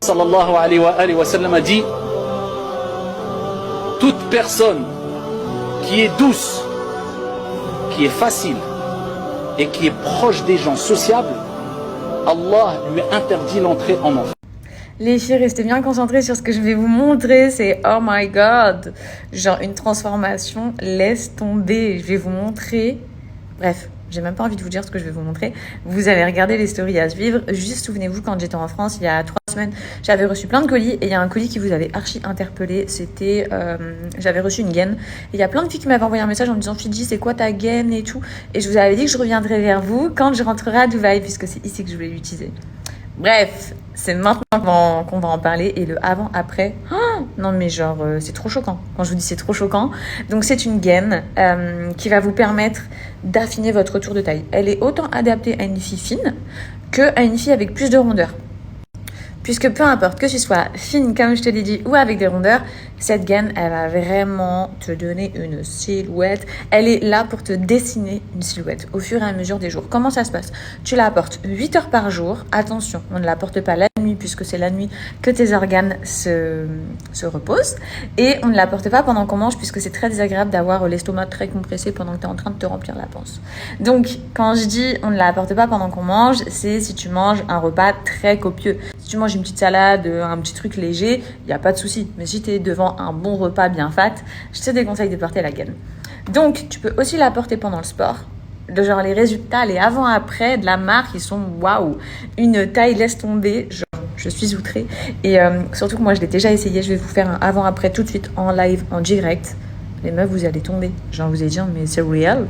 Sallallahu alayhi wa sallam a dit: toute personne qui est douce, qui est facile et qui est proche des gens, sociable, Allah lui interdit l'entrée en enfer. Les filles, restez bien concentrées sur ce que je vais vous montrer. C'est oh my god, genre une transformation, laisse tomber. Je vais vous montrer. Bref, j'ai même pas envie de vous dire ce que je vais vous montrer. Vous avez regardé les stories à suivre. Juste souvenez-vous, quand j'étais en France il y a 3 semaines, j'avais reçu plein de colis et il y a un colis qui vous avait archi interpellé. C'était, j'avais reçu une gaine. Et il y a plein de filles qui m'avaient envoyé un message en me disant: Fidji, c'est quoi ta gaine et tout. Et je vous avais dit que je reviendrai vers vous quand je rentrerai à Dubaï, puisque c'est ici que je voulais l'utiliser. Bref, c'est maintenant qu'on va en parler. Et le avant-après, oh, non mais genre, c'est trop choquant. Quand je vous dis c'est trop choquant. Donc c'est une gaine qui va vous permettre d'affiner votre tour de taille. Elle est autant adaptée à une fille fine qu'à une fille avec plus de rondeur. Puisque peu importe que tu sois fine, comme je te l'ai dit, ou avec des rondeurs, cette gaine, elle va vraiment te donner une silhouette. Elle est là pour te dessiner une silhouette au fur et à mesure des jours. Comment ça se passe? Tu la portes 8 heures par jour. Attention, on ne la porte pas la nuit, puisque c'est la nuit que tes organes se reposent. Et on ne la porte pas pendant qu'on mange, puisque c'est très désagréable d'avoir l'estomac très compressé pendant que tu es en train de te remplir la panse. Donc, quand je dis on ne la porte pas pendant qu'on mange, c'est si tu manges un repas très copieux. Si tu manges une petite salade, un petit truc léger, il n'y a pas de souci. Mais si tu es devant un bon repas bien fat, je te déconseille de porter la gaine. Donc, tu peux aussi la porter pendant le sport. Genre, les résultats, les avant-après de la marque, ils sont waouh. Une taille laisse tomber, genre, je suis outrée. Et surtout que moi, je l'ai déjà essayé. Je vais vous faire un avant-après tout de suite en live, en direct. Les meufs, vous allez tomber. Genre, vous allez dire, mais c'est réel.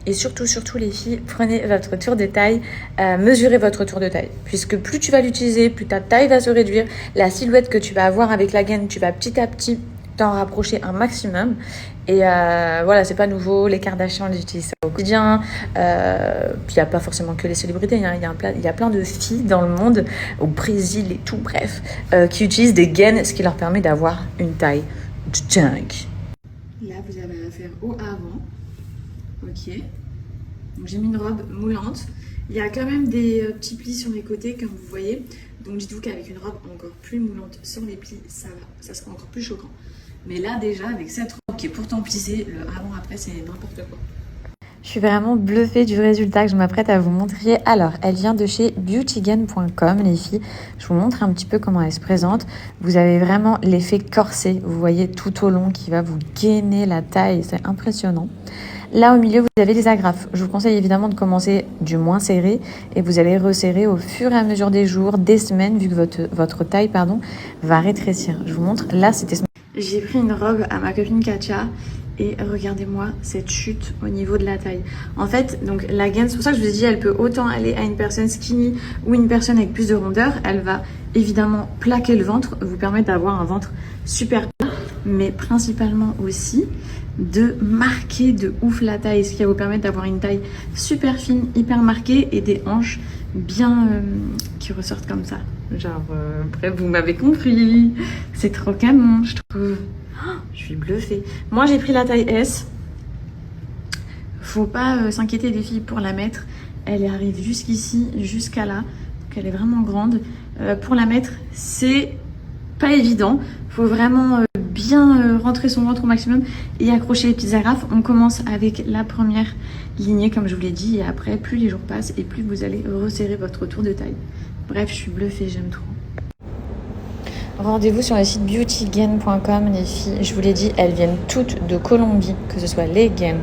Et surtout les filles, prenez votre tour de taille, mesurez votre tour de taille. Puisque plus tu vas l'utiliser, plus ta taille va se réduire. La silhouette que tu vas avoir avec la gaine, tu vas petit à petit t'en rapprocher un maximum. Et voilà, c'est pas nouveau. Les Kardashians, ils utilisent ça au quotidien. Puis il n'y a pas forcément que les célébrités. Il y a plein de filles dans le monde, au Brésil et tout, bref, qui utilisent des gaines, ce qui leur permet d'avoir une taille de dingue. Là, vous avez affaire au avant. Ok, donc j'ai mis une robe moulante. Il y a quand même des petits plis sur les côtés, comme vous voyez. Donc dites-vous qu'avec une robe encore plus moulante sur les plis, ça sera encore plus choquant. Mais là déjà, avec cette robe qui est pourtant plissée, le avant-après c'est n'importe quoi. Je suis vraiment bluffée du résultat que je m'apprête à vous montrer. Alors, elle vient de chez beautygain.com, les filles. Je vous montre un petit peu comment elle se présente. Vous avez vraiment l'effet corset, vous voyez, tout au long, qui va vous gainer la taille. C'est impressionnant. Là, au milieu, vous avez les agrafes. Je vous conseille évidemment de commencer du moins serré et vous allez resserrer au fur et à mesure des jours, des semaines, vu que votre taille va rétrécir. Je vous montre. Là, c'était... J'ai pris une robe à ma copine Katia. Et regardez-moi cette chute au niveau de la taille. En fait, donc la gaine, c'est pour ça que je vous ai dit, elle peut autant aller à une personne skinny ou une personne avec plus de rondeur. Elle va évidemment plaquer le ventre, vous permettre d'avoir un ventre super plat, mais principalement aussi de marquer de ouf la taille, ce qui va vous permettre d'avoir une taille super fine, hyper marquée et des hanches bien qui ressortent comme ça. Genre, bref, vous m'avez compris. C'est trop canon, je trouve. Oh, je suis bluffée. Moi, j'ai pris la taille S. Faut pas s'inquiéter les filles pour la mettre. Elle arrive jusqu'ici, jusqu'à là. Donc, elle est vraiment grande. Pour la mettre, c'est pas évident. Faut vraiment bien rentrer son ventre au maximum et accrocher les petites agrafes. On commence avec la première lignée, comme je vous l'ai dit. Et après, plus les jours passent et plus vous allez resserrer votre tour de taille. Bref, je suis bluffée, j'aime trop. Rendez-vous sur le site beautygain.com, les filles. Je vous l'ai dit, elles viennent toutes de Colombie, que ce soit les gaines,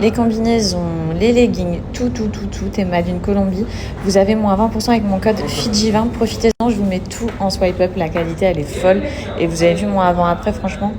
les combinaisons, les leggings, tout est made in Colombie. Vous avez moins 20% avec mon code FIDJI20. Profitez-en, je vous mets tout en swipe up. La qualité, elle est folle. Et vous avez vu mon avant-après, franchement,